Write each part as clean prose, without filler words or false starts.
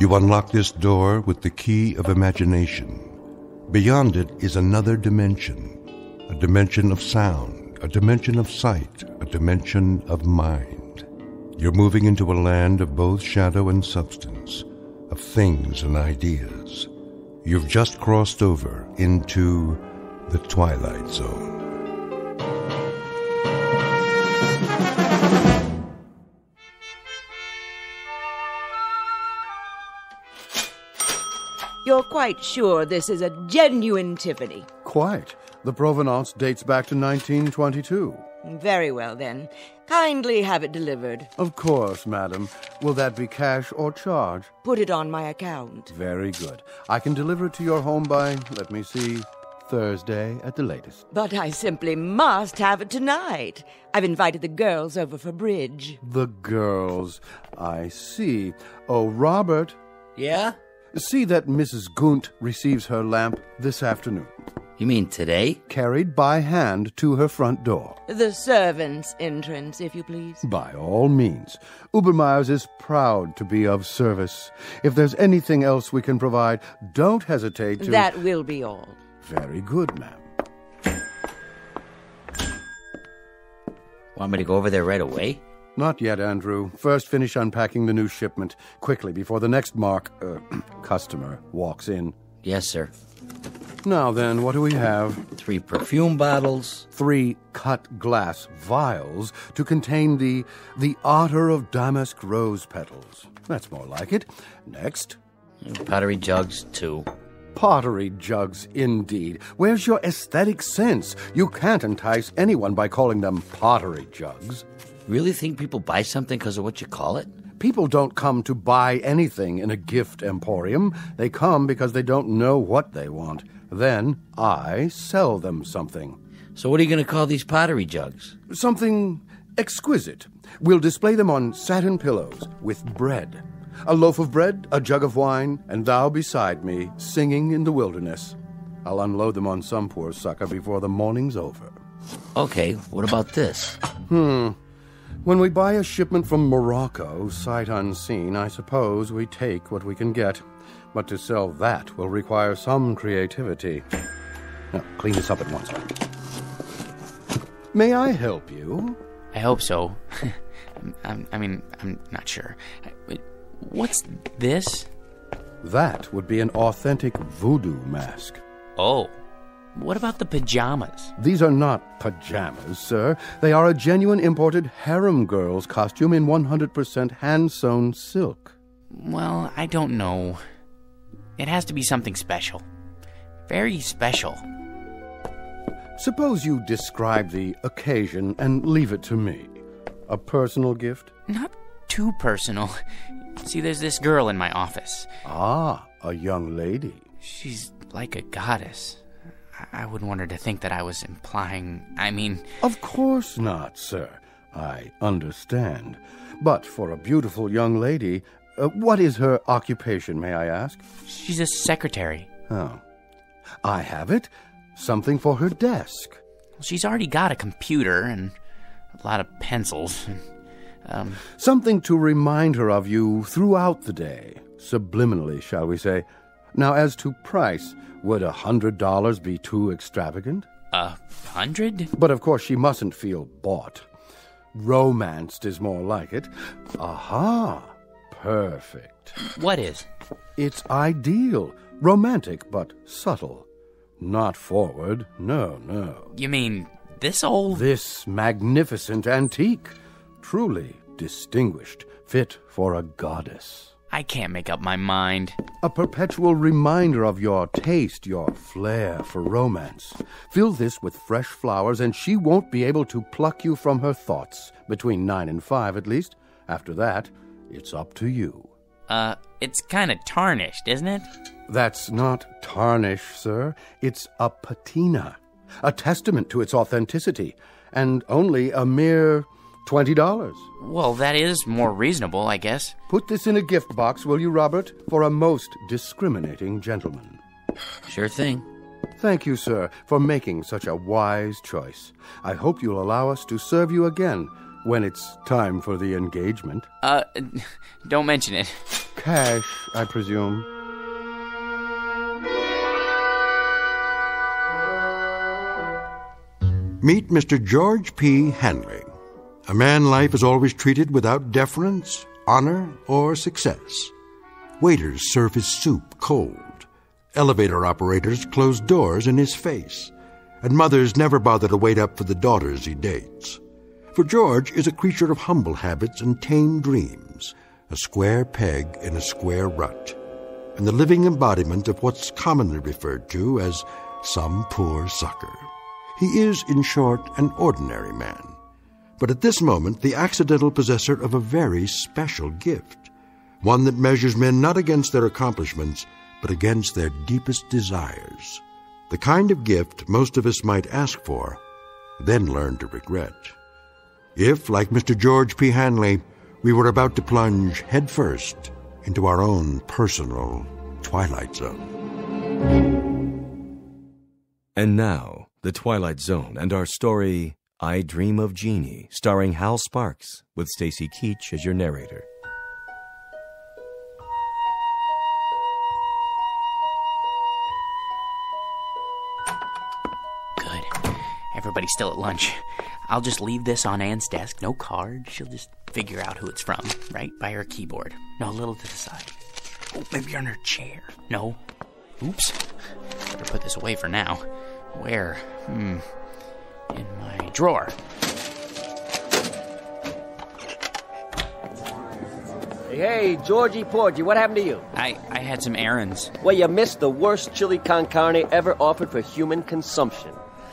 You unlock this door with the key of imagination. Beyond it is another dimension, a dimension of sound, a dimension of sight, a dimension of mind. You're moving into a land of both shadow and substance, of things and ideas. You've just crossed over into the Twilight Zone. You're quite sure this is a genuine Tiffany? Quite. The provenance dates back to 1922. Very well, then. Kindly have it delivered. Of course, madam. Will that be cash or charge? Put it on my account. Very good. I can deliver it to your home by, let me see, Thursday at the latest. But I simply must have it tonight. I've invited the girls over for bridge. The girls. I see. Oh, Robert. Yeah? See that Mrs. Gunt receives her lamp this afternoon. You mean today? Carried by hand to her front door. The servants' entrance, if you please. By all means. Ubermeyer's is proud to be of service. If there's anything else we can provide, don't hesitate to... That will be all. Very good, ma'am. Want me to go over there right away? Not yet, Andrew. First, finish unpacking the new shipment quickly before the next customer walks in. Yes, sir. Now then, what do we have? 3 perfume bottles. 3 cut glass vials to contain the otter of damask rose petals. That's more like it. Next. Pottery jugs, 2. Pottery jugs, indeed. Where's your aesthetic sense? You can't entice anyone by calling them pottery jugs. Really think people buy something because of what you call it? People don't come to buy anything in a gift emporium. They come because they don't know what they want. Then I sell them something. So what are you going to call these pottery jugs? Something exquisite. We'll display them on satin pillows with bread. A loaf of bread, a jug of wine, and thou beside me, singing in the wilderness. I'll unload them on some poor sucker before the morning's over. Okay, what about this? When we buy a shipment from Morocco, sight unseen, I suppose we take what we can get. But to sell that will require some creativity. Now, clean this up at once. May I help you? I hope so. I'm not sure. What's this? That would be an authentic voodoo mask. Oh. What about the pajamas? These are not pajamas, sir. They are a genuine imported harem girl's costume in 100% hand-sewn silk. Well, I don't know. It has to be something special. Very special. Suppose you describe the occasion and leave it to me. A personal gift? Not too personal. See, there's this girl in my office. Ah, a young lady. She's like a goddess. I wouldn't want her to think that I was implying... Of course not, sir. I understand. But for a beautiful young lady, what is her occupation, may I ask? She's a secretary. Oh. I have it. Something for her desk. Well, she's already got a computer and a lot of pencils. Something to remind her of you throughout the day. Subliminally, shall we say. Now, as to price... Would $100 be too extravagant? 100? But of course she mustn't feel bought. Romanced is more like it. Aha! Perfect. What is? It's ideal. Romantic, but subtle. Not forward. No. You mean this old... This magnificent antique. Truly distinguished. Fit for a goddess. I can't make up my mind. A perpetual reminder of your taste, your flair for romance. Fill this with fresh flowers, and she won't be able to pluck you from her thoughts. Between 9 and 5, at least. After that, it's up to you. It's kind of tarnished, isn't it? That's not tarnish, sir. It's a patina. A testament to its authenticity. And only a mere... $20. Well, that is more reasonable, I guess. Put this in a gift box, will you, Robert, for a most discriminating gentleman. Sure thing. Thank you, sir, for making such a wise choice. I hope you'll allow us to serve you again when it's time for the engagement. Don't mention it. cash, I presume. Meet Mr. George P. Hanley, a man life is always treated without deference, honor, or success. Waiters serve his soup cold. Elevator operators close doors in his face. And mothers never bother to wait up for the daughters he dates. For George is a creature of humble habits and tame dreams, a square peg in a square rut, and the living embodiment of what's commonly referred to as some poor sucker. He is, in short, an ordinary man, but at this moment the accidental possessor of a very special gift, one that measures men not against their accomplishments, but against their deepest desires. The kind of gift most of us might ask for, then learn to regret. If, like Mr. George P. Hanley, we were about to plunge headfirst into our own personal Twilight Zone. And now, The Twilight Zone and our story, I Dream of Genie, starring Hal Sparks, with Stacy Keach as your narrator. Everybody's still at lunch. I'll just leave this on Anne's desk. No card. She'll just figure out who it's from, right by her keyboard. No, a little to the side. Oh, maybe on her chair. No. Oops. Better put this away for now. Where? In my drawer. Hey, Georgie Porgy, what happened to you? I had some errands. Well, you missed the worst chili con carne ever offered for human consumption.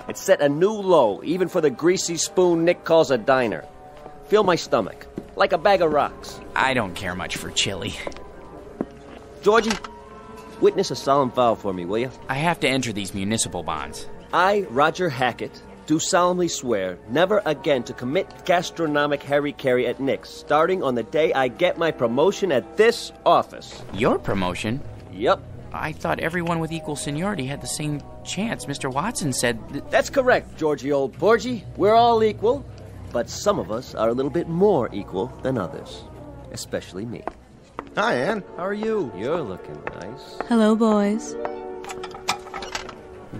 It set a new low, even for the greasy spoon Nick calls a diner. Fill my stomach, like a bag of rocks. I don't care much for chili. Georgie, witness a solemn vow for me, will you? I have to enter these municipal bonds. I, Roger Hackett, do solemnly swear never again to commit gastronomic harry-carry at Nick's, starting on the day I get my promotion at this office. Your promotion? Yep. I thought everyone with equal seniority had the same chance. Mr. Watson said... That's correct, Georgie old Porgy. We're all equal, but some of us are a little bit more equal than others. Especially me. Hi, Anne. How are you? You're looking nice. Hello, boys.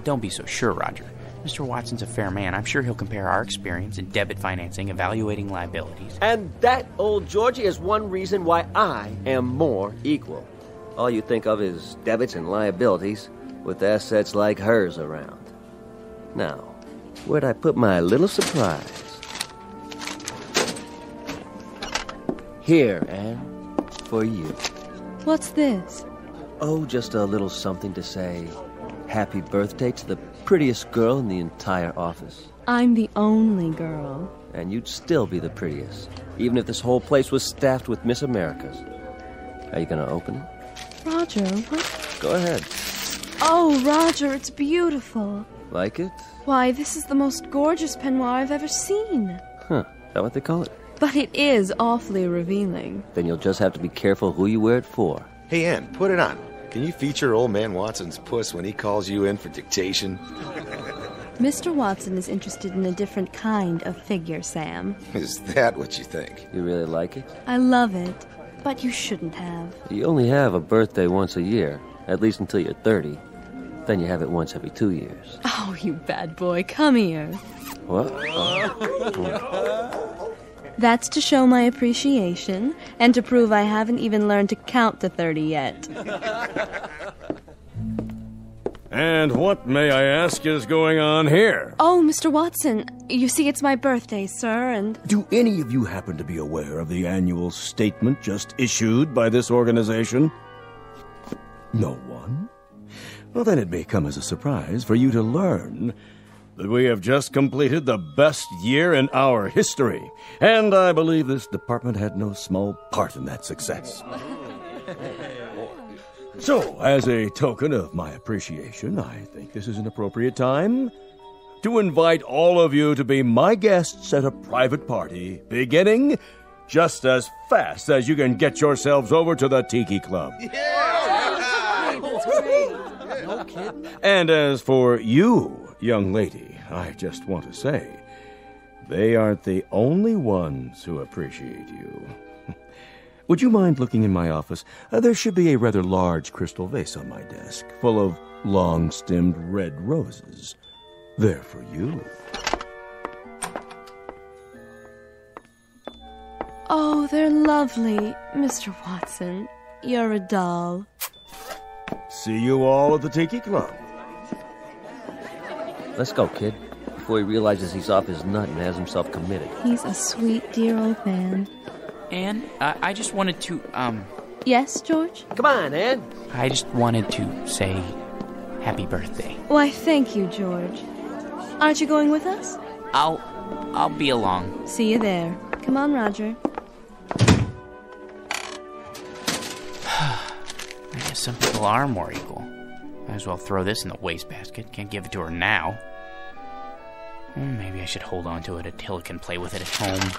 Don't be so sure, Roger. Mr. Watson's a fair man. I'm sure he'll compare our experience in debit financing, evaluating liabilities. And that, old Georgie, is one reason why I am more equal. All you think of is debits and liabilities, with assets like hers around. Now, where'd I put my little surprise? Here, Anne, for you. What's this? Oh, just a little something to say happy birthday to the prettiest girl in the entire office. I'm the only girl. And you'd still be the prettiest, even if this whole place was staffed with Miss Americas. Are you gonna open it? Roger, what? Go ahead. Oh, Roger, it's beautiful. Like it? Why, this is the most gorgeous peignoir I've ever seen. Huh, is that what they call it? But it is awfully revealing. Then you'll just have to be careful who you wear it for. Hey, Anne, put it on. Can you feature old man Watson's puss when he calls you in for dictation? Mr. Watson is interested in a different kind of figure, Sam. Is that what you think? You really like it? I love it, but you shouldn't have. You only have a birthday once a year, at least until you're 30. Then you have it once every 2 years. Oh, you bad boy, come here. What? That's to show my appreciation, and to prove I haven't even learned to count to 30 yet. And what, may I ask, is going on here? Oh, Mr. Watson, you see it's my birthday, sir, and... Do any of you happen to be aware of the annual statement just issued by this organization? No one? Well, then it may come as a surprise for you to learn that we have just completed the best year in our history, and I believe this department had no small part in that success. So, as a token of my appreciation, I think this is an appropriate time to invite all of you to be my guests at a private party, beginning just as fast as you can get yourselves over to the Tiki Club. No kidding. And as for you, young lady, I just want to say, they aren't the only ones who appreciate you. Would you mind looking in my office? There should be a rather large crystal vase on my desk, full of long-stemmed red roses. They're for you. Oh, they're lovely, Mr. Watson. You're a doll. See you all at the Tiki Club. Let's go, kid, before he realizes he's off his nut and has himself committed. He's a sweet, dear old man. Anne, I just wanted to, Yes, George? Come on, Ann. I just wanted to say happy birthday. Why, thank you, George. Aren't you going with us? I'll be along. See you there. Come on, Roger. I guess some people are more equal. Might as well throw this in the wastebasket. Can't give it to her now. Maybe I should hold on to it until it can play with it at home.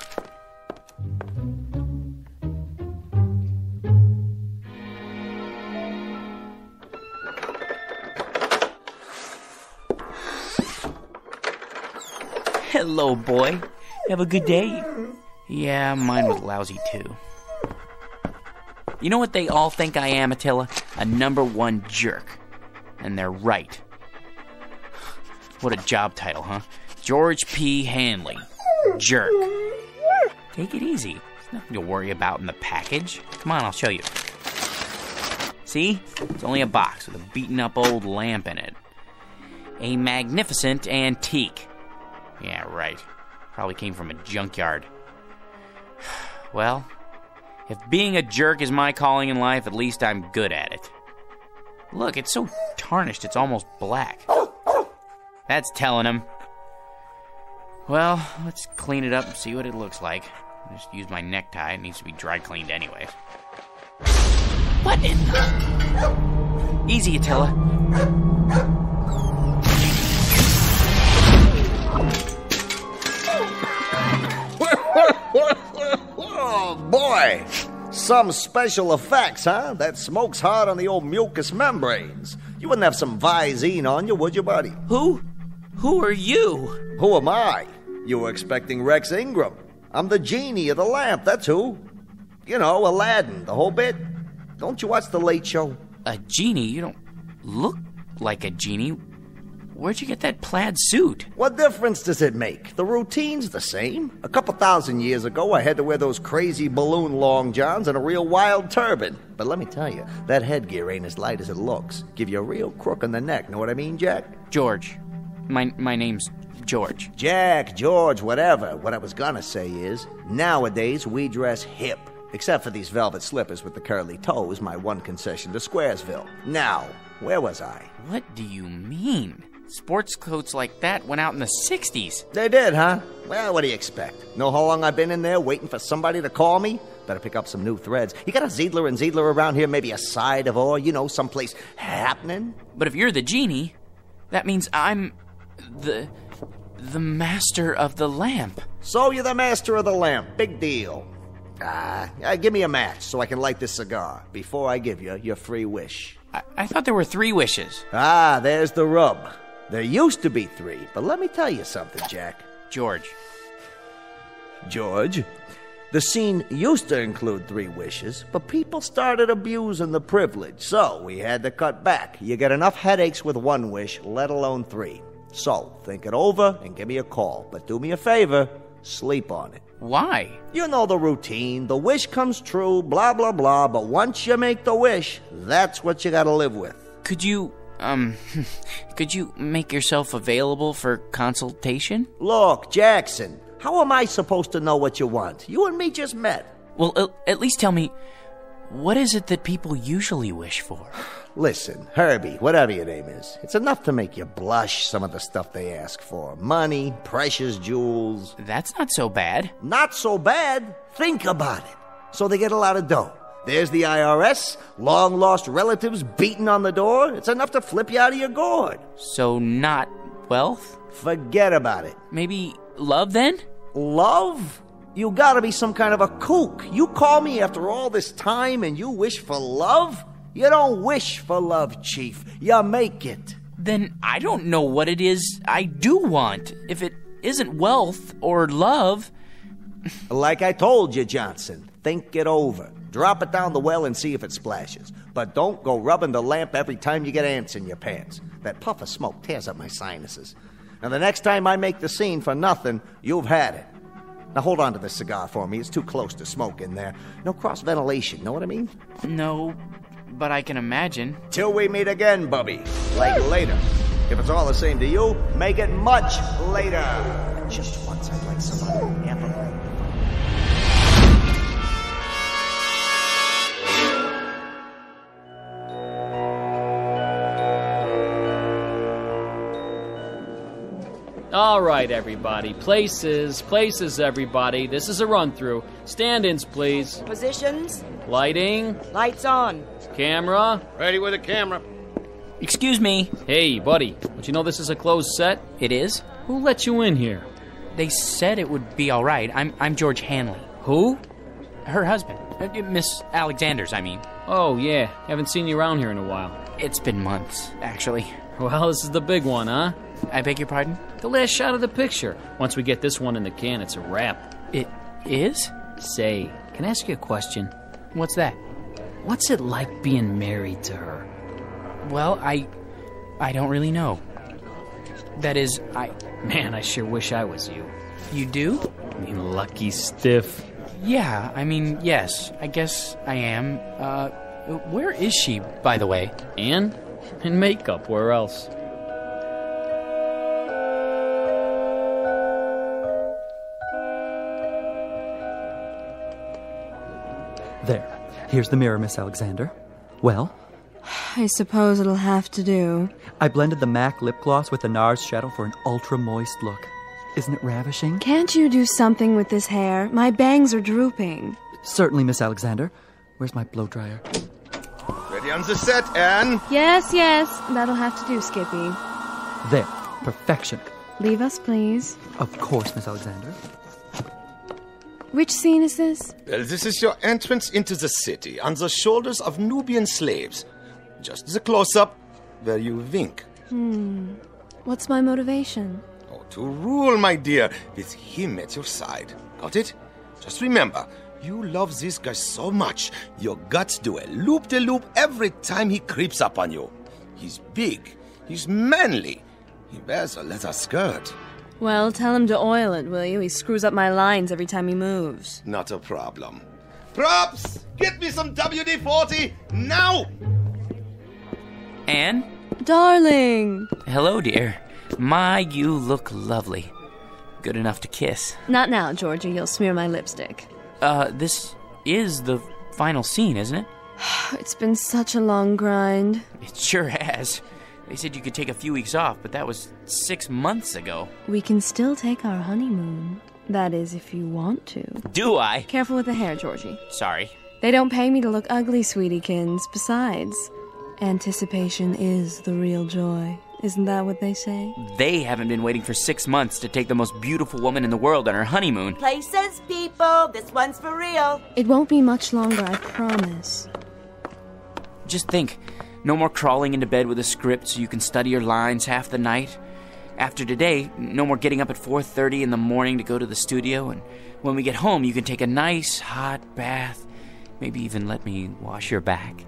Hello, boy. Have a good day? Yeah, mine was lousy, too. You know what they all think I am, Attila? A #1 jerk. And they're right. What a job title, huh? George P. Hanley. Jerk. Take it easy. There's nothing to worry about in the package. Come on, I'll show you. See? It's only a box with a beaten-up old lamp in it. A magnificent antique. Yeah, right. Probably came from a junkyard. Well, if being a jerk is my calling in life, at least I'm good at it. Look, it's so tarnished, it's almost black. That's telling him. Well, let's clean it up and see what it looks like. I just used my necktie. It needs to be dry cleaned anyway. What in the... Easy, Attila. Oh, boy! Some special effects, huh? That smoke's hard on the old mucous membranes. You wouldn't have some Visine on you, would you, buddy? Who are you? Who am I? You were expecting Rex Ingram. I'm the genie of the lamp, that's who. You know, Aladdin, the whole bit. Don't you watch The Late Show? A genie? You don't look like a genie. Where'd you get that plaid suit? What difference does it make? The routine's the same. A couple thousand years ago, I had to wear those crazy balloon long johns and a real wild turban. But let me tell you, that headgear ain't as light as it looks. Give you a real crook in the neck, know what I mean, Jack? George. My name's George. Jack, George, whatever. What I was gonna say is, nowadays we dress hip. Except for these velvet slippers with the curly toes, my one concession to Squaresville. Now, where was I? What do you mean? Sports coats like that went out in the 60s. They did, huh? Well, what do you expect? Know how long I've been in there waiting for somebody to call me? Better pick up some new threads. You got a Ziedler and Ziedler around here, maybe a side of or, someplace happening? But if you're the genie, that means I'm the master of the lamp. So you're the master of the lamp. Big deal. Give me a match so I can light this cigar before I give you your free wish. I thought there were 3 wishes. There's the rub. There used to be 3, but let me tell you something, Jack. George. The scene used to include 3 wishes, but people started abusing the privilege, so we had to cut back. You get enough headaches with 1 wish, let alone 3. So, think it over and give me a call. But do me a favor, sleep on it. Why? You know the routine. The wish comes true, blah, blah, blah. But once you make the wish, that's what you gotta live with. Could you make yourself available for consultation? Look, Jackson, how am I supposed to know what you want? You and me just met. Well, at least tell me, what is it that people usually wish for? Listen, Herbie, whatever your name is, it's enough to make you blush, some of the stuff they ask for. Money, precious jewels. That's not so bad. Not so bad? Think about it. So they get a lot of dough. There's the IRS, long-lost relatives beating on the door. It's enough to flip you out of your gourd. So not wealth? Forget about it. Maybe love, then? Love? You gotta be some kind of a kook. You call me after all this time and you wish for love? You don't wish for love, Chief. You make it. Then I don't know what it is I do want. If it isn't wealth or love... Like I told you, Johnson, think it over. Drop it down the well and see if it splashes. But don't go rubbing the lamp every time you get ants in your pants. That puff of smoke tears up my sinuses. Now, the next time I make the scene for nothing, you've had it. Now, hold on to this cigar for me. It's too close to smoke in there. No cross-ventilation, know what I mean? No, but I can imagine. Till we meet again, Bubby. Like later. If it's all the same to you, make it much later. Just once I'd like somebody ever. All right, everybody. Places, everybody. This is a run-through. Stand-ins, please. Positions. Lighting. Lights on. Camera. Ready with the camera. Excuse me. Hey, buddy. Don't you know this is a closed set? It is? Who let you in here? They said it would be all right. I'm George Hanley. Who? Her husband. Miss Alexander's, I mean. Oh, yeah. Haven't seen you around here in a while. It's been months, actually. Well, this is the big one, huh? I beg your pardon? The last shot of the picture. Once we get this one in the can, it's a wrap. It is? Say, can I ask you a question? What's that? What's it like being married to her? Well, I don't really know. That is, Man, I sure wish I was you. You do? I mean, lucky stiff. Yeah, I mean, yes. I guess I am. Where is she, by the way? Anne? In makeup, where else? There. Here's the mirror, Miss Alexander. Well? I suppose it'll have to do. I blended the MAC lip gloss with the NARS shadow for an ultra-moist look. Isn't it ravishing? Can't you do something with this hair? My bangs are drooping. Certainly, Miss Alexander. Where's my blow dryer? Ready on the set, Anne? Yes. That'll have to do, Skippy. There. Perfection. Leave us, please. Of course, Miss Alexander. Which scene is this? Well, this is your entrance into the city on the shoulders of Nubian slaves. Just the close-up where you wink. What's my motivation? Oh, to rule, my dear, with him at your side. Got it? Just remember, you love this guy so much, your guts do a loop-de-loop every time he creeps up on you. He's big. He's manly. He wears a leather skirt. Well, tell him to oil it, will you? He screws up my lines every time he moves. Not a problem. Props! Get me some WD-40 now! Anne? Darling! Hello, dear. My, you look lovely. Good enough to kiss. Not now, Georgie. You'll smear my lipstick. This is the final scene, isn't it? It's been such a long grind. It sure has. They said you could take a few weeks off, but that was 6 months ago. We can still take our honeymoon. That is, if you want to. Do I? Careful with the hair, Georgie. Sorry. They don't pay me to look ugly, sweetiekins. Besides, anticipation is the real joy. Isn't that what they say? They haven't been waiting for 6 months to take the most beautiful woman in the world on her honeymoon. Places, people. This one's for real. It won't be much longer, I promise. Just think. No more crawling into bed with a script so you can study your lines half the night. After today, no more getting up at 4:30 in the morning to go to the studio. And when we get home, you can take a nice hot bath. Maybe even let me wash your back.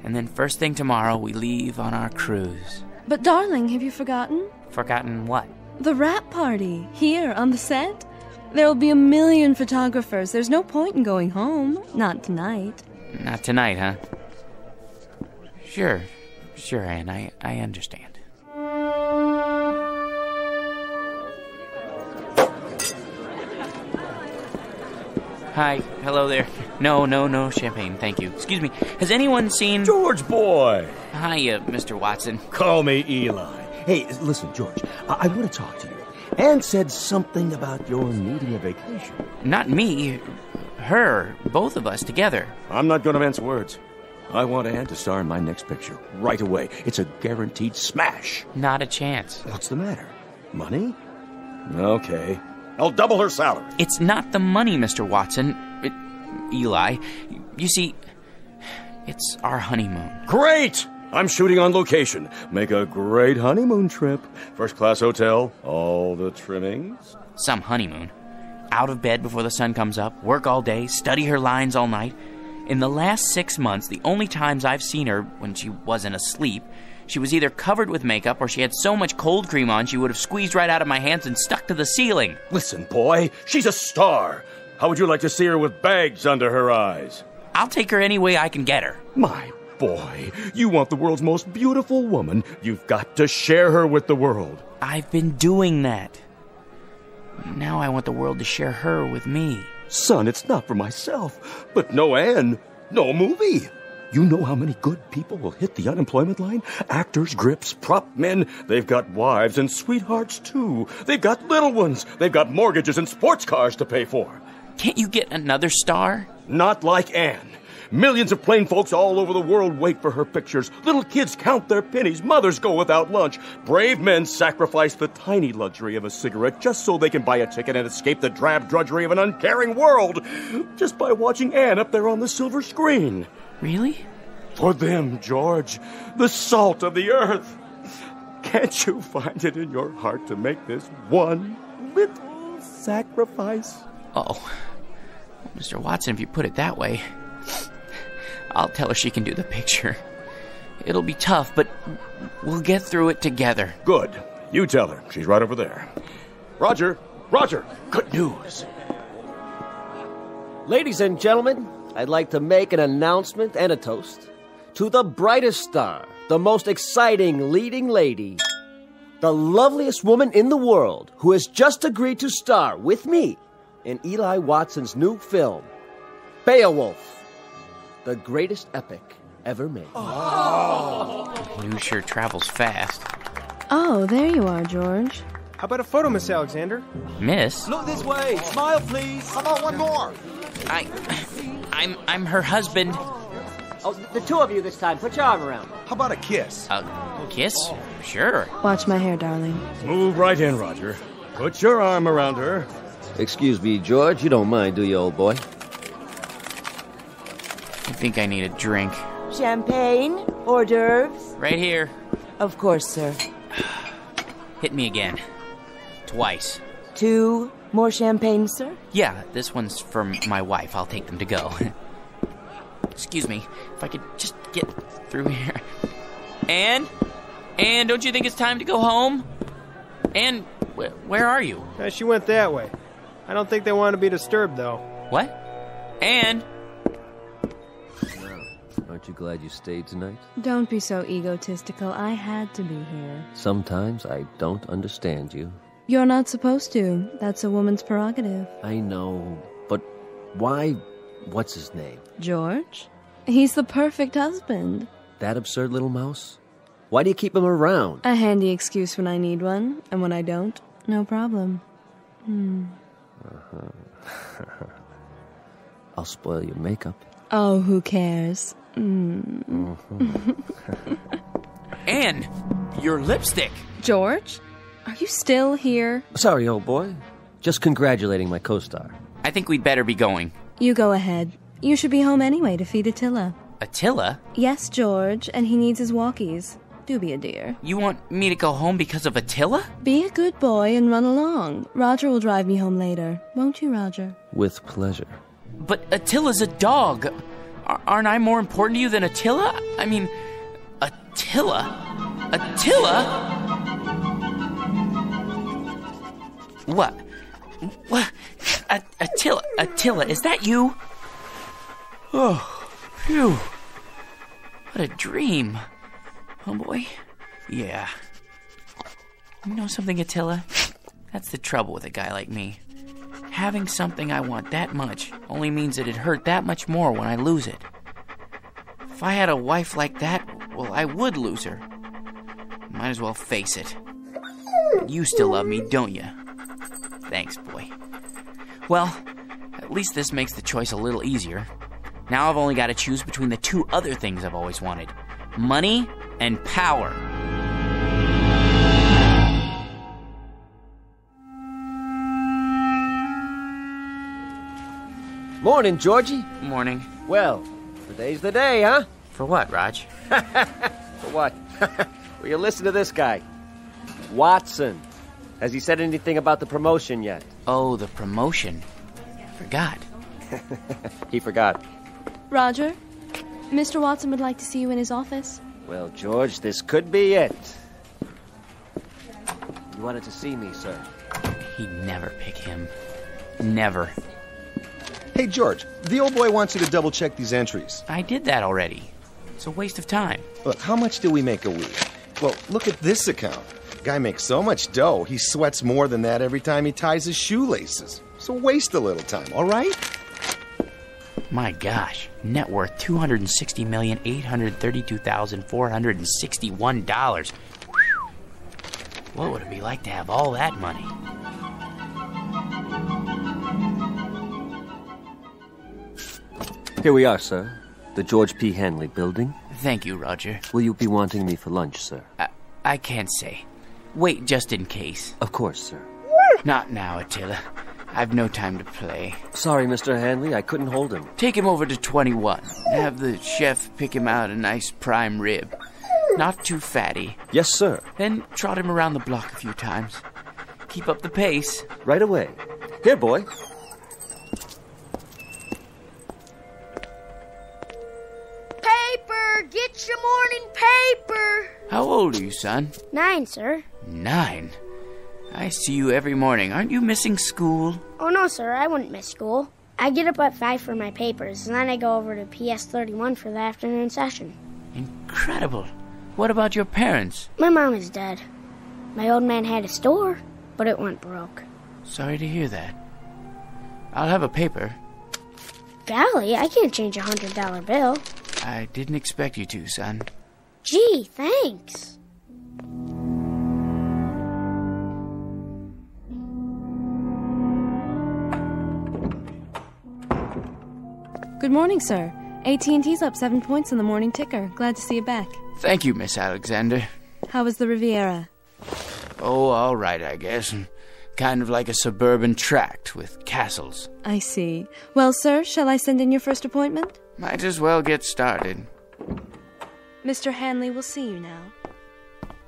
And then first thing tomorrow, we leave on our cruise. But darling, have you forgotten? Forgotten what? The wrap party, here on the set. There'll be 1,000,000 photographers. There's no point in going home. Not tonight. Not tonight, huh? Sure, Anne, I understand. Hi, hello there. No champagne, thank you. Excuse me, has anyone seen... George boy! Hiya, Mr. Watson. Call me Eli. Hey, listen, George, I want to talk to you. Anne said something about your needing a vacation. Not me, her, both of us together. I'm not going to mince words. I want Anne to star in my next picture, right away. It's a guaranteed smash. Not a chance. What's the matter? Money? Okay. I'll double her salary. It's not the money, Mr. Watson. Eli, you see, it's our honeymoon. Great! I'm shooting on location. Make a great honeymoon trip. First-class hotel, all the trimmings. Some honeymoon. Out of bed before the sun comes up, work all day, study her lines all night. In the last 6 months, the only times I've seen her when she wasn't asleep, she was either covered with makeup or she had so much cold cream on she would have squeezed right out of my hands and stuck to the ceiling. Listen, boy, she's a star. How would you like to see her with bags under her eyes? I'll take her any way I can get her. My boy, you want the world's most beautiful woman. You've got to share her with the world. I've been doing that. Now I want the world to share her with me. Son, it's not for myself, but no Anne, no movie. You know how many good people will hit the unemployment line? Actors, grips, prop men. They've got wives and sweethearts, too. They've got little ones. They've got mortgages and sports cars to pay for. Can't you get another star? Not like Anne. Millions of plain folks all over the world wait for her pictures. Little kids count their pennies. Mothers go without lunch. Brave men sacrifice the tiny luxury of a cigarette just so they can buy a ticket and escape the drab drudgery of an uncaring world. Just by watching Anne up there on the silver screen. Really? For them, George, the salt of the earth. Can't you find it in your heart to make this one little sacrifice? Oh, Mr. Watson, if you put it that way, I'll tell her she can do the picture. It'll be tough, but we'll get through it together. Good. You tell her. She's right over there. Roger, good news. Ladies and gentlemen, I'd like to make an announcement and a toast to the brightest star, the most exciting leading lady, the loveliest woman in the world who has just agreed to star with me in Eli Watson's new film, Beowulf, the greatest epic ever made. News sure travels fast. Oh, there you are, George. How about a photo, Miss Alexander? Miss? Look this way. Smile, please. How about one more? I'm her husband. Oh, the two of you this time. Put your arm around me. How about a kiss? A kiss? Sure. Watch my hair, darling. Move right in, Roger. Put your arm around her. Excuse me, George. You don't mind, do you, old boy? I think I need a drink. Champagne? Hors d'oeuvres? Right here. Of course, sir. Hit me again. Twice. 2 more champagne, sir? Yeah, this one's for my wife. I'll take them to go. Excuse me, if I could just get through here. Anne, don't you think it's time to go home? Anne, where are you? She went that way. I don't think they want to be disturbed, though. What? Anne? Aren't you glad you stayed tonight? Don't be so egotistical. I had to be here. Sometimes I don't understand you. You're not supposed to. That's a woman's prerogative. I know, but why? What's his name? George? He's the perfect husband. That absurd little mouse? Why do you keep him around? A handy excuse when I need one, and when I don't, no problem. I'll spoil your makeup. Oh, who cares? Anne, your lipstick. George? Are you still here? Sorry, old boy. Just congratulating my co-star. I think we'd better be going. You go ahead. You should be home anyway to feed Attila. Attila? Yes, George, and he needs his walkies. Do be a dear. You want me to go home because of Attila? Be a good boy and run along. Roger will drive me home later. Won't you, Roger? With pleasure. But Attila's a dog. Aren't I more important to you than Attila? I mean, Attila? What? Attila, is that you? Oh, phew. What a dream. Oh, boy. Yeah. You know something, Attila? That's the trouble with a guy like me. Having something I want that much only means that it hurt that much more when I lose it. If I had a wife like that, well, I would lose her. Might as well face it. You still love me, don't you? Thanks, boy. Well, at least this makes the choice a little easier. Now I've only got to choose between the 2 other things I've always wanted. Money and power. Morning, Georgie. Morning. Well, today's the day, huh? For what, Raj? For what? Will you listen to this guy? Watson. Has he said anything about the promotion yet? Oh, the promotion. Forgot. He forgot. Roger, Mr. Watson would like to see you in his office. Well, George, this could be it. You wanted to see me, sir. He'd never pick him. Never. Hey, George, the old boy wants you to double-check these entries. I did that already. It's a waste of time. Look, how much do we make a week? Well, look at this account. Guy makes so much dough, he sweats more than that every time he ties his shoelaces. So waste a little time, all right? My gosh, net worth $260,832,461. What would it be like to have all that money? Here we are, sir. The George P. Hanley building. Thank you, Roger. Will you be wanting me for lunch, sir? I can't say. Wait just in case. Of course, sir. Not now, Attila. I've no time to play. Sorry, Mr. Hanley, I couldn't hold him. Take him over to 21. Have the chef pick him out a nice prime rib. Not too fatty. Yes, sir. Then trot him around the block a few times. Keep up the pace. Right away. Here, boy. Paper! Get your morning paper! How old are you, son? 9, sir. 9? I see you every morning. Aren't you missing school? Oh, no, sir. I wouldn't miss school. I get up at 5 for my papers, and then I go over to PS31 for the afternoon session. Incredible. What about your parents? My mom is dead. My old man had a store, but it went broke. Sorry to hear that. I'll have a paper. Golly, I can't change a $100 bill. I didn't expect you to, son. Gee, thanks. Good morning, sir. AT&T's up 7 points in the morning ticker. Glad to see you back. Thank you, Miss Alexander. How was the Riviera? Oh, all right, I guess. Kind of like a suburban tract with castles. I see. Well, sir, shall I send in your first appointment? Might as well get started. Mr. Hanley will see you now.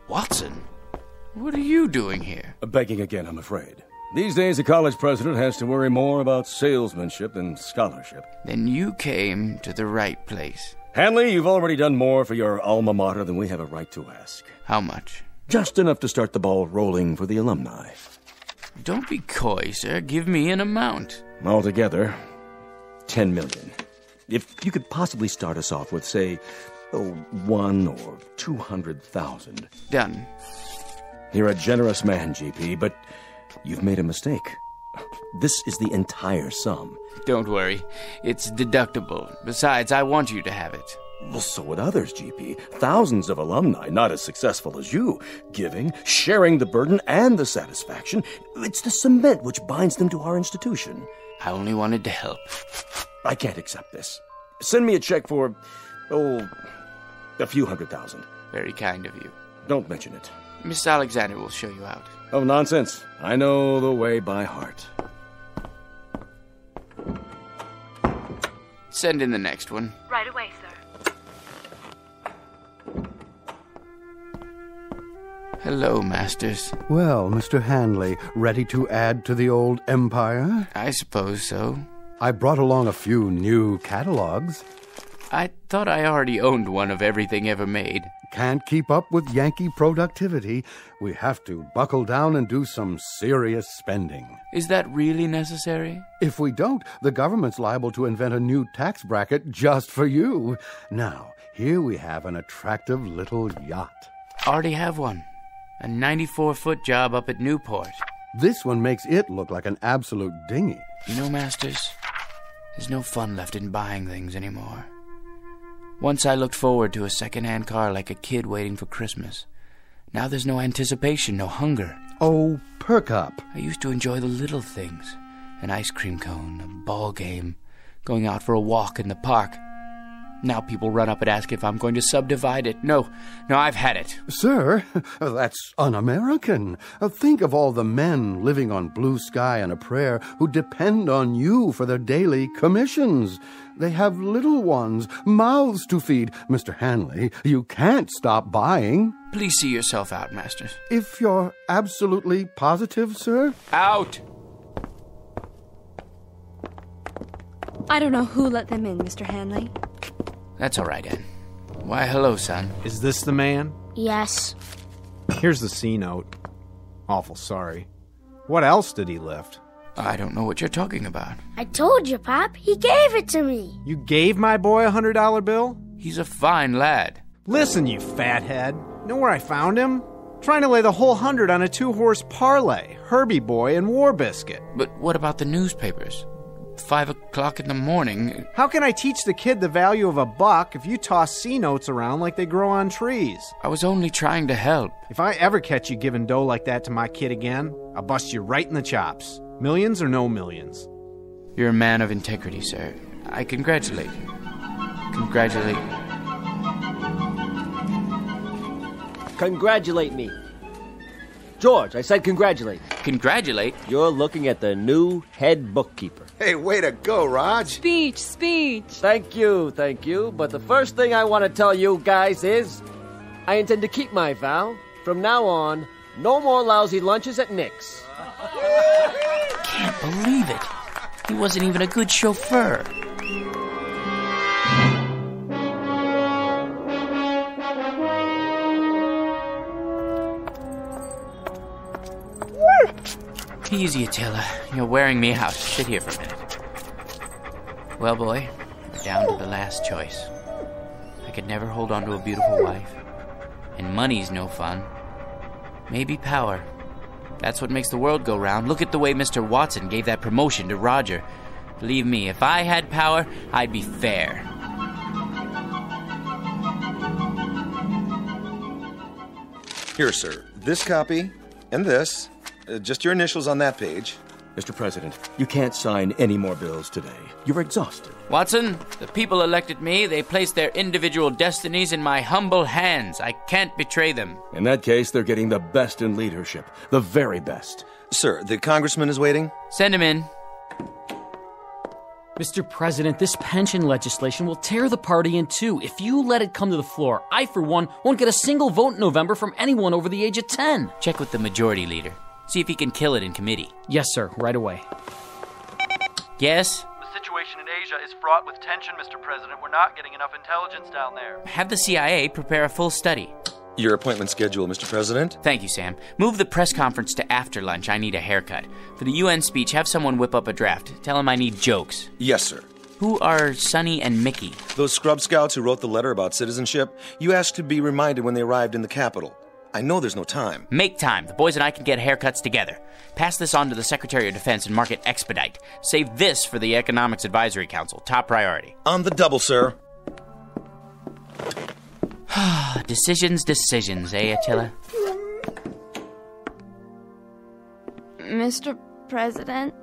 Watson? What are you doing here? Begging again, I'm afraid. These days, a college president has to worry more about salesmanship than scholarship. Then you came to the right place. Hanley, you've already done more for your alma mater than we have a right to ask. How much? Just enough to start the ball rolling for the alumni. Don't be coy, sir. Give me an amount. Altogether, $10 million. If you could possibly start us off with, say, $1 or $200,000. Done. You're a generous man, GP, but you've made a mistake. This is the entire sum. Don't worry. It's deductible. Besides, I want you to have it. Well, so would others, GP. Thousands of alumni, not as successful as you, giving, sharing the burden and the satisfaction. It's the cement which binds them to our institution. I only wanted to help. I can't accept this. Send me a check for, a few $100,000. Very kind of you. Don't mention it. Miss Alexander will show you out. Oh, nonsense. I know the way by heart. Send in the next one. Right away, sir. Hello, Masters. Well, Mr. Hanley, ready to add to the old empire? I suppose so. I brought along a few new catalogs. I thought I already owned one of everything ever made. Can't keep up with Yankee productivity. We have to buckle down and do some serious spending. Is that really necessary? If we don't, the government's liable to invent a new tax bracket just for you. Now, here we have an attractive little yacht. Already have one. A 94-foot job up at Newport. This one makes it look like an absolute dinghy. You know, Masters, there's no fun left in buying things anymore. Once I looked forward to a second-hand car like a kid waiting for Christmas. Now there's no anticipation, no hunger. Oh, perk up. I used to enjoy the little things. An ice cream cone, a ball game, going out for a walk in the park. Now people run up and ask if I'm going to subdivide it. No, I've had it. Sir, that's un-American. Think of all the men living on blue sky and a prayer who depend on you for their daily commissions. They have little ones, mouths to feed. Mr. Hanley, you can't stop buying. Please see yourself out, Masters. If you're absolutely positive, sir? Out! I don't know who let them in, Mr. Hanley. That's all right, Ann. Why, hello, son. Is this the man? Yes. Here's the C note. Awful sorry. What else did he lift? I don't know what you're talking about. I told you, Pop. He gave it to me. You gave my boy a $100 bill? He's a fine lad. Listen, you fathead. Know where I found him? Trying to lay the whole 100 on a 2-horse parlay. Herbie Boy and War Biscuit. But what about the newspapers? 5 o'clock in the morning. How can I teach the kid the value of a buck if you toss C notes around like they grow on trees? I was only trying to help. If I ever catch you giving dough like that to my kid again, I'll bust you right in the chops. Millions or no millions. You're a man of integrity, sir. I congratulate you. Congratulate you. Congratulate me. George, I said congratulate. Congratulate? You're looking at the new head bookkeeper. Hey, way to go, Raj. Speech. Thank you. But the first thing I want to tell you guys is I intend to keep my vow. From now on, no more lousy lunches at Nick's. Can't believe it. He wasn't even a good chauffeur. Easy, Attila. You're wearing me out. Sit here for a minute. Well, boy, we're down to the last choice. I could never hold on to a beautiful wife. And money's no fun. Maybe power. That's what makes the world go round. Look at the way Mr. Watson gave that promotion to Roger. Believe me, if I had power, I'd be fair. Here, sir. This copy and this. Just your initials on that page. Mr. President, you can't sign any more bills today. You're exhausted. Watson, the people elected me. They placed their individual destinies in my humble hands. I can't betray them. In that case, they're getting the best in leadership. The very best. Sir, the congressman is waiting. Send him in. Mr. President, this pension legislation will tear the party in two. If you let it come to the floor, I, for one, won't get a single vote in November from anyone over the age of 10. Check with the majority leader. See if he can kill it in committee. Yes, sir. Right away. Yes? The situation in Asia is fraught with tension, Mr. President. We're not getting enough intelligence down there. Have the CIA prepare a full study. Your appointment schedule, Mr. President. Thank you, Sam. Move the press conference to after lunch. I need a haircut. For the UN speech, have someone whip up a draft. Tell him I need jokes. Yes, sir. Who are Sonny and Mickey? Those scrub scouts who wrote the letter about citizenship. You asked to be reminded when they arrived in the capital. I know there's no time. Make time. The boys and I can get haircuts together. Pass this on to the Secretary of Defense and mark it expedite. Save this for the Economics Advisory Council. Top priority. On the double, sir. Decisions, eh, Attila? Mr. President,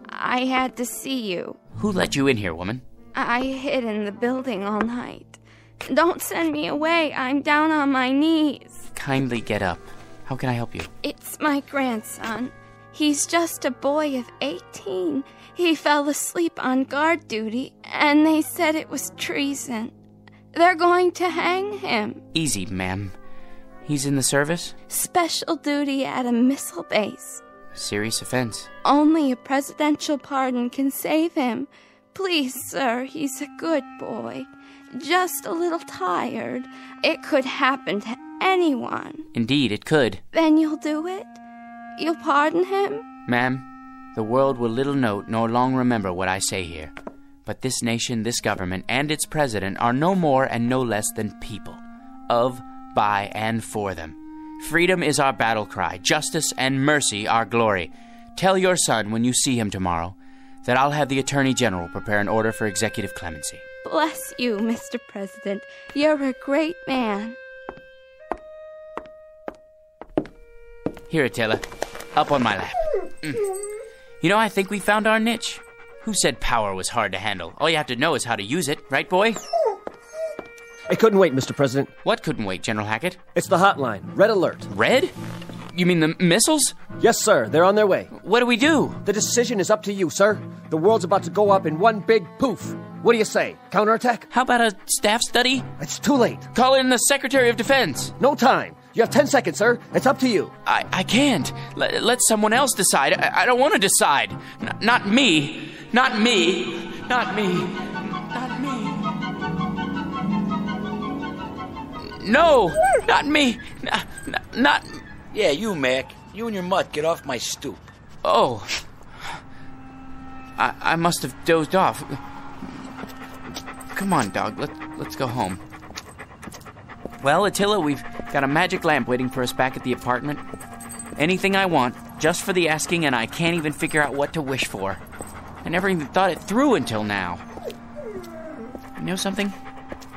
I had to see you. Who let you in here, woman? I hid in the building all night. Don't send me away. I'm down on my knees. Kindly get up. How can I help you? It's my grandson. He's just a boy of 18. He fell asleep on guard duty, and they said it was treason. They're going to hang him. Easy, ma'am. He's in the service? Special duty at a missile base. Serious offense. Only a presidential pardon can save him. Please, sir, he's a good boy. Just a little tired. It could happen to anyone. Indeed, it could. Then you'll do it? You'll pardon him? Ma'am, the world will little note nor long remember what I say here. But this nation, this government, and its president are no more and no less than people. Of, by, and for them. Freedom is our battle cry, justice and mercy our glory. Tell your son when you see him tomorrow that I'll have the Attorney General prepare an order for executive clemency. Bless you, Mr. President. You're a great man. Here, Attila. Up on my lap. You know, I think we found our niche. Who said power was hard to handle? All you have to know is how to use it, right, boy? It couldn't wait, Mr. President. What couldn't wait, General Hackett? It's the hotline. Red alert. Red? You mean the missiles? Yes, sir. They're on their way. What do we do? The decision is up to you, sir. The world's about to go up in one big poof. What do you say? Counterattack? How about a staff study? It's too late. Call in the Secretary of Defense. No time. You have 10 seconds, sir. It's up to you. I can't. Let someone else decide. I don't want to decide. Not me. Not me. Not me. Not me. No! Not me! Not... Yeah, you, Mac. You and your mutt, get off my stoop. Oh. I must have dozed off. Come on, dog. Let's go home. Well, Attila, we've got a magic lamp waiting for us back at the apartment. Anything I want, just for the asking, and I can't even figure out what to wish for. I never even thought it through until now. You know something?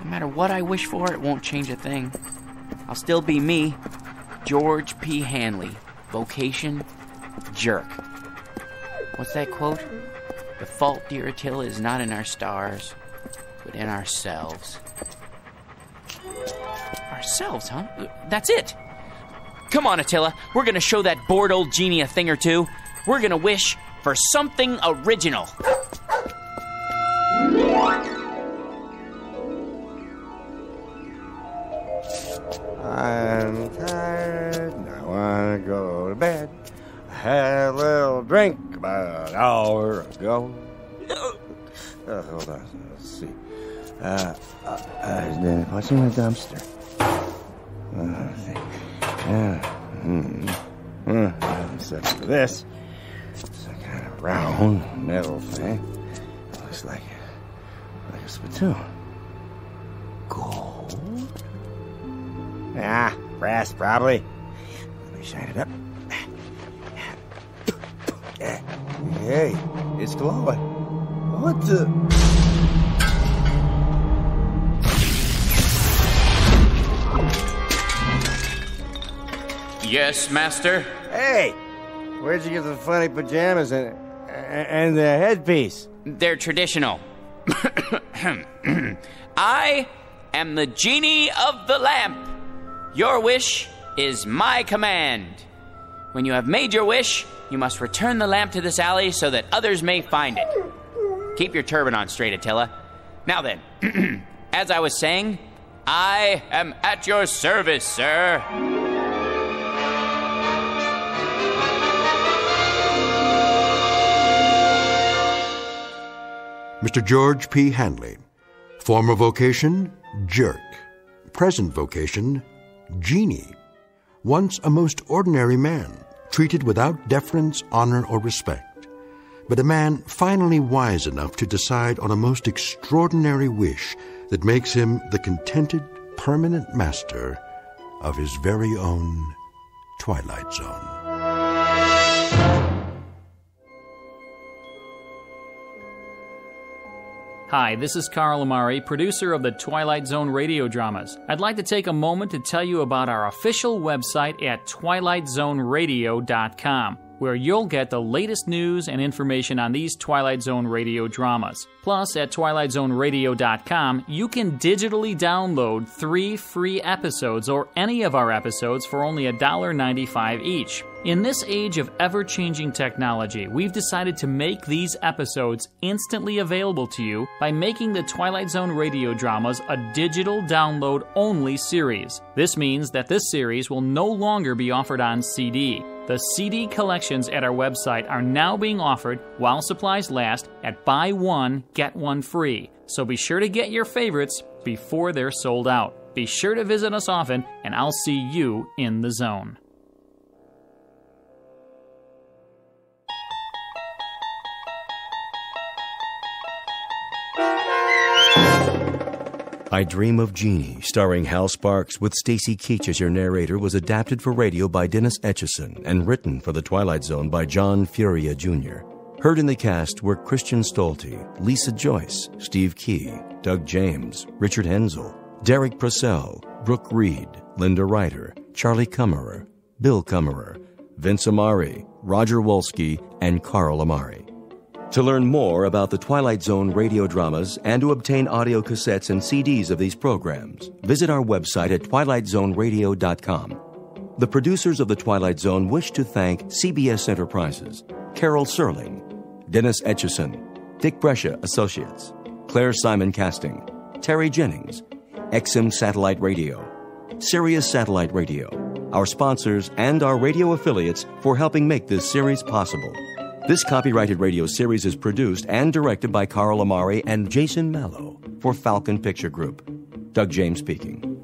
No matter what I wish for, it won't change a thing. I'll still be me, George P. Hanley. Vocation, jerk. What's that quote? The fault, dear Attila, is not in our stars, but in ourselves. Ourselves, huh? That's it. Come on, Attila. We're gonna show that bored old genie a thing or two. We're gonna wish for something original. I'm tired, and I want to go to bed. I had a little drink about an hour ago. Hold on, let's see. What's in the dumpster? Let's see. I'm set for this. It's a kind of round metal thing. It looks like a spittoon. Gold? Ah, brass, probably. Let me shine it up. Hey, it's glowing. What the... Yes, master? Hey, where'd you get the funny pajamas and the headpiece? They're traditional. I am the genie of the lamp. Your wish is my command. When you have made your wish, you must return the lamp to this alley so that others may find it. Keep your turban on straight, Attila. Now then, as I was saying, I am at your service, sir. Mr. George P. Hanley. Former vocation, jerk. Present vocation, genie. Once a most ordinary man, treated without deference, honor, or respect. But a man finally wise enough to decide on a most extraordinary wish that makes him the contented, permanent master of his very own Twilight Zone. Hi, this is Carl Amari, producer of the Twilight Zone radio dramas. I'd like to take a moment to tell you about our official website at twilightzoneradio.com, where you'll get the latest news and information on these Twilight Zone radio dramas. Plus, at twilightzoneradio.com, you can digitally download 3 free episodes or any of our episodes for only $1.95 each. In this age of ever-changing technology, we've decided to make these episodes instantly available to you by making the Twilight Zone radio dramas a digital download-only series. This means that this series will no longer be offered on CD. The CD collections at our website are now being offered while supplies last at buy one, get one free. So be sure to get your favorites before they're sold out. Be sure to visit us often, and I'll see you in the zone. I Dream of Genie, starring Hal Sparks with Stacy Keach as your narrator, was adapted for radio by Dennis Etchison and written for The Twilight Zone by John Furia Jr. Heard in the cast were Christian Stolte, Lisa Joyce, Steve Key, Doug James, Richard Hensel, Derek Purcell, Brooke Reed, Linda Ryder, Charlie Kummerer, Bill Kummerer, Vince Amari, Roger Wolski, and Carl Amari. To learn more about the Twilight Zone radio dramas and to obtain audio cassettes and CDs of these programs, visit our website at twilightzoneradio.com. The producers of The Twilight Zone wish to thank CBS Enterprises, Carol Serling, Dennis Etchison, Dick Brescia Associates, Claire Simon Casting, Terry Jennings, XM Satellite Radio, Sirius Satellite Radio, our sponsors and our radio affiliates for helping make this series possible. This copyrighted radio series is produced and directed by Carl Amari and Jason Mallow for Falcon Picture Group. Doug James speaking.